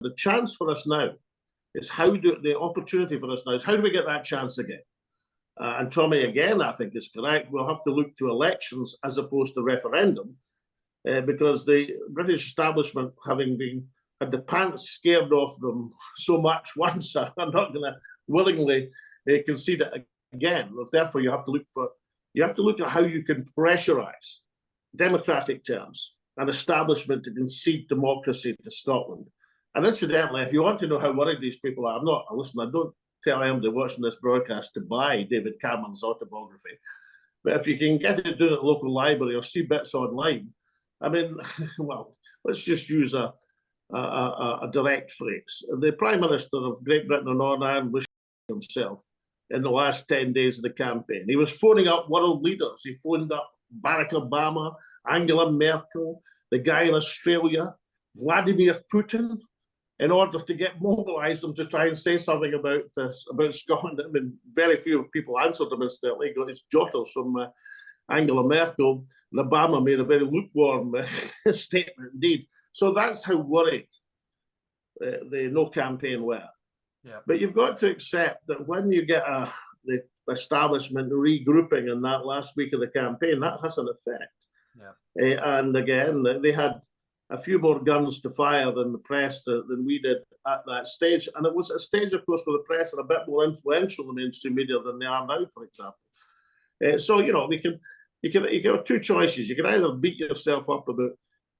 The chance for us now is the opportunity for us now is how do we get that chance again? And Tommy, again, I think is correct. We'll have to look to elections as opposed to referendum, because the British establishment, having had the pants scared off them so much once, are not going to willingly concede it again. Therefore, you have to look at how you can pressurize democratic terms an establishment to concede democracy to Scotland. And incidentally, if you want to know how worried these people are, I don't tell anybody watching this broadcast to buy David Cameron's autobiography. But if you can get it done at a local library or see bits online, I mean, well, let's just use a direct phrase. The Prime Minister of Great Britain and Northern Ireland was himself in the last 10 days of the campaign. He was phoning up world leaders. He phoned up Barack Obama, Angela Merkel, the guy in Australia, Vladimir Putin, in order to mobilize them to try and say something about Scotland. I mean, very few people answered him instantly. Got his jotters from Angela Merkel, and Obama made a very lukewarm statement indeed. So that's how worried the No campaign were. Yeah. But you've got to accept that when you get the establishment regrouping in that last week of the campaign, that has an effect. Yeah. And again, they had a few more guns to fire than the press than we did at that stage. And it was a stage, of course, where the press are a bit more influential in the mainstream media than they are now, for example. So, you know, you have two choices. You can either beat yourself up about,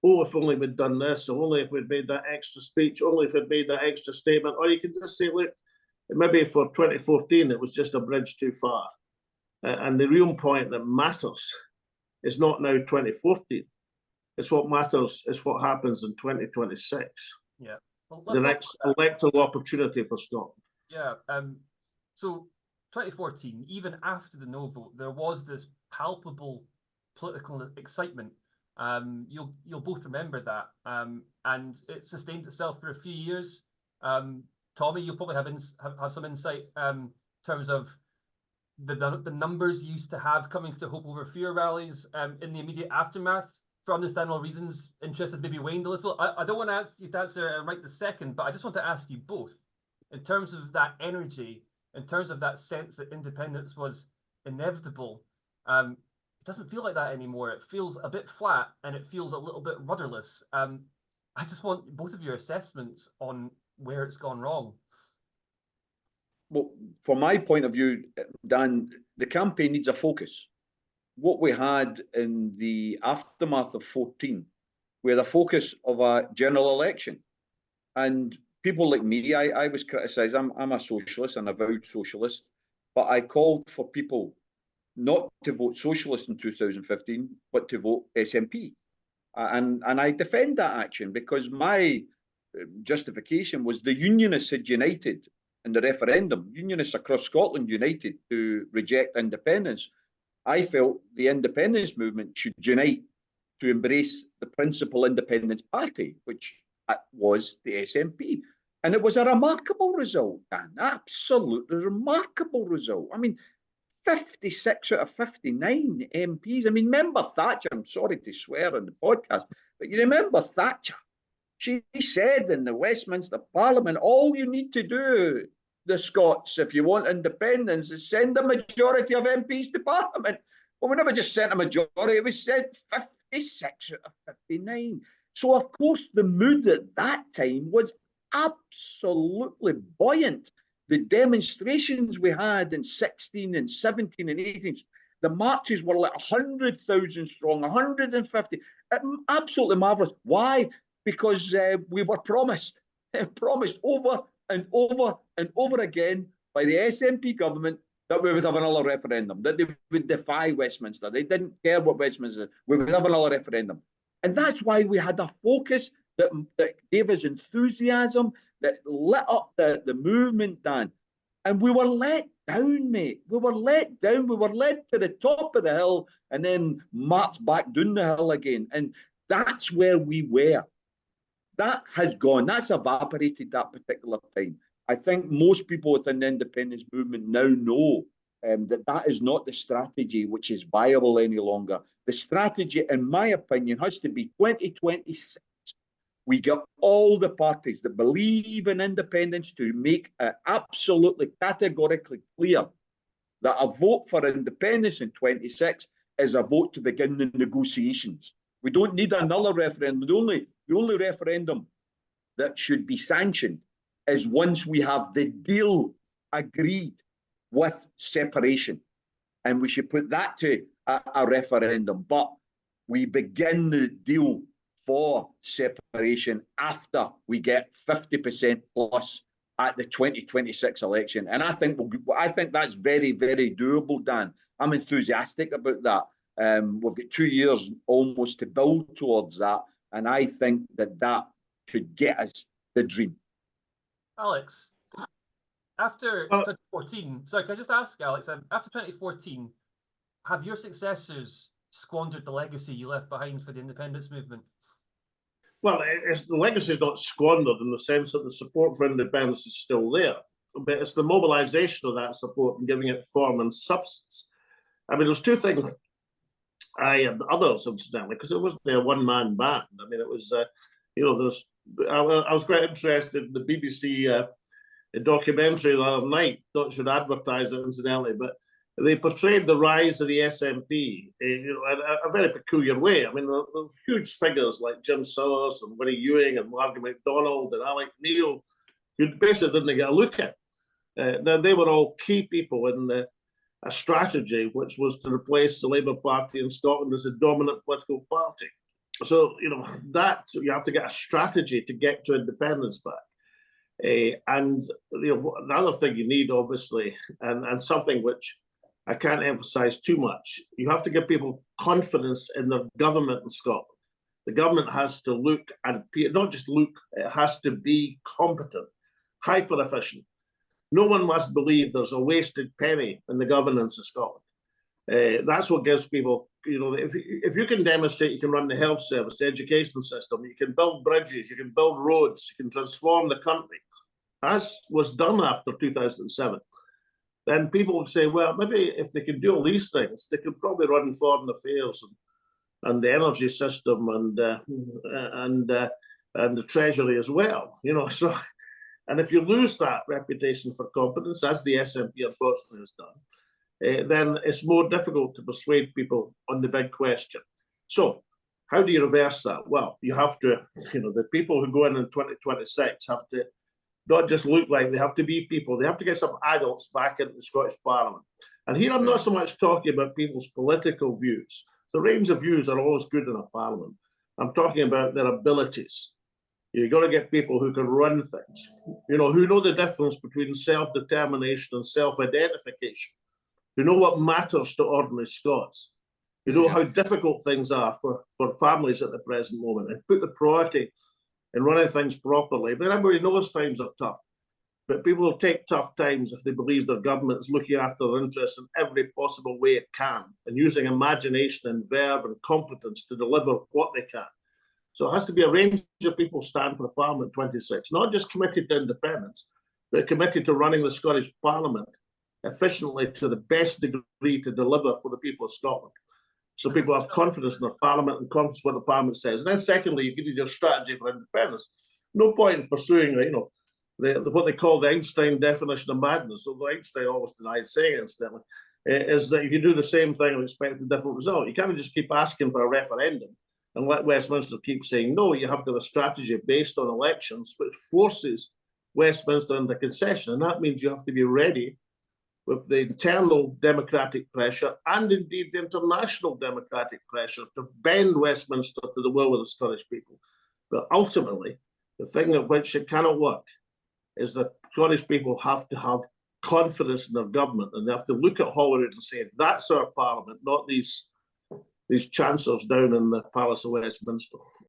oh, if only we'd done this, or only if we'd made that extra speech, only if we'd made that extra statement, or you can just say, look, maybe for 2014, it was just a bridge too far. And the real point that matters is not now 2014. It's what matters is what happens in 2026. Yeah. Well, the next electoral opportunity for Scotland. Yeah. So 2014, even after the no vote, there was this palpable political excitement. You'll both remember that. And it sustained itself for a few years. Tommy, you'll probably have some insight in terms of the numbers you used to have coming to Hope Over Fear rallies in the immediate aftermath. For understandable reasons, interest has maybe waned a little. I don't want to ask you to answer right this second, but I just want to ask you both, in terms of that energy, in terms of that sense that independence was inevitable, it doesn't feel like that anymore. It feels a bit flat and it feels a little bit rudderless. I just want both of your assessments on where it's gone wrong. Well, from my point of view, Dan, the campaign needs a focus. What we had in the aftermath of 14, we had a focus of a general election. And people like me, I was criticised. I'm a socialist, an avowed socialist, but I called for people not to vote socialist in 2015, but to vote SNP. And I defend that action because my justification was the Unionists had united in the referendum. Unionists across Scotland united to reject independence. I felt the independence movement should unite to embrace the principal independence party, which was the SNP. And it was a remarkable result, Dan, absolutely remarkable result. I mean, 56 out of 59 MPs. I mean, remember Thatcher, I'm sorry to swear on the podcast, but you remember Thatcher. She said in the Westminster Parliament, all you need to do, the Scots, if you want independence, is send a majority of MPs to Parliament. Well, we never just sent a majority, we sent 56 out of 59. So, of course, the mood at that time was absolutely buoyant. The demonstrations we had in 16 and 17 and 18, the marches were like 100,000 strong, 150, absolutely marvellous. Why? Because we were promised over and over and over again by the SNP government that we would have another referendum, that they would defy Westminster. They didn't care what Westminster said. We would have another referendum. And that's why we had a focus that gave us enthusiasm, that lit up the movement, Dan. And we were let down, mate. We were let down. We were led to the top of the hill and then marched back down the hill again. And that's where we were. That has gone. That's evaporated that particular time. I think most people within the independence movement now know that is not the strategy which is viable any longer. The strategy, in my opinion, has to be 2026. we get all the parties that believe in independence to make it absolutely categorically clear that a vote for independence in 26 is a vote to begin the negotiations. We don't need another referendum. The only referendum that should be sanctioned is once we have the deal agreed with separation. And we should put that to a referendum. But we begin the deal for separation after we get 50% plus at the 2026 election. And I think that's very, very doable, Dan. I'm enthusiastic about that. We've got 2 years almost to build towards that. And I think that could get us the dream. Alex, after 2014, sorry, can I just ask, Alex, after 2014, have your successors squandered the legacy you left behind for the independence movement? Well, the legacy is not squandered in the sense that the support for independence is still there, but it's the mobilisation of that support and giving it form and substance. I mean, there's two things I and others, incidentally, because it wasn't a one-man band. I mean, it was, I was quite interested in the BBC documentary the other night. Not should advertise it, incidentally, but they portrayed the rise of the SNP in a very peculiar way. I mean, there were huge figures like Jim Sowers and Winnie Ewing and Margaret MacDonald and Alec Neil, who basically didn't get a look at. Now, they were all key people in a strategy which was to replace the Labour Party in Scotland as a dominant political party. So, that you have to get a strategy to get to independence back. And the other thing you need, obviously, and something which I can't emphasize too much, you have to give people confidence in their government in Scotland. The government has to look and not just look, it has to be competent, hyper efficient. No one must believe there's a wasted penny in the governance of Scotland. That's what gives people, if you can demonstrate you can run the health service, the education system, you can build bridges, you can build roads, you can transform the country, as was done after 2007. Then people would say, well, maybe if they can do all these things, they could probably run foreign affairs and the energy system and the treasury as well. So, and if you lose that reputation for competence, as the SNP unfortunately has done, then it's more difficult to persuade people on the big question. So, how do you reverse that? Well, you have to, the people who go in 2026 have to not just look like, they have to be people. They have to get some adults back into the Scottish Parliament. And here I'm not so much talking about people's political views. The range of views are always good in a parliament. I'm talking about their abilities. You've got to get people who can run things, who know the difference between self-determination and self-identification, who know what matters to ordinary Scots, who know how difficult things are for families at the present moment, and put the priority in running things properly. But everybody knows times are tough. But people will take tough times if they believe their government is looking after their interests in every possible way it can and using imagination and verve and competence to deliver what they can. So it has to be a range of people stand for the Parliament 26, not just committed to independence, but committed to running the Scottish Parliament efficiently to the best degree to deliver for the people of Scotland. So people have confidence in their Parliament and confidence in what the Parliament says. And then secondly, you need your strategy for independence. No point in pursuing, what they call the Einstein definition of madness, although Einstein always denied saying it, incidentally, is that if you do the same thing and expect a different result, you can't just keep asking for a referendum and let Westminster keep saying no. You have to have a strategy based on elections, which forces Westminster into concession. And that means you have to be ready with the internal democratic pressure and indeed the international democratic pressure to bend Westminster to the will of the Scottish people. But ultimately, the thing at which it cannot work is that Scottish people have to have confidence in their government, and they have to look at Holyrood and say, that's our Parliament, not these chancellors down in the Palace of Westminster.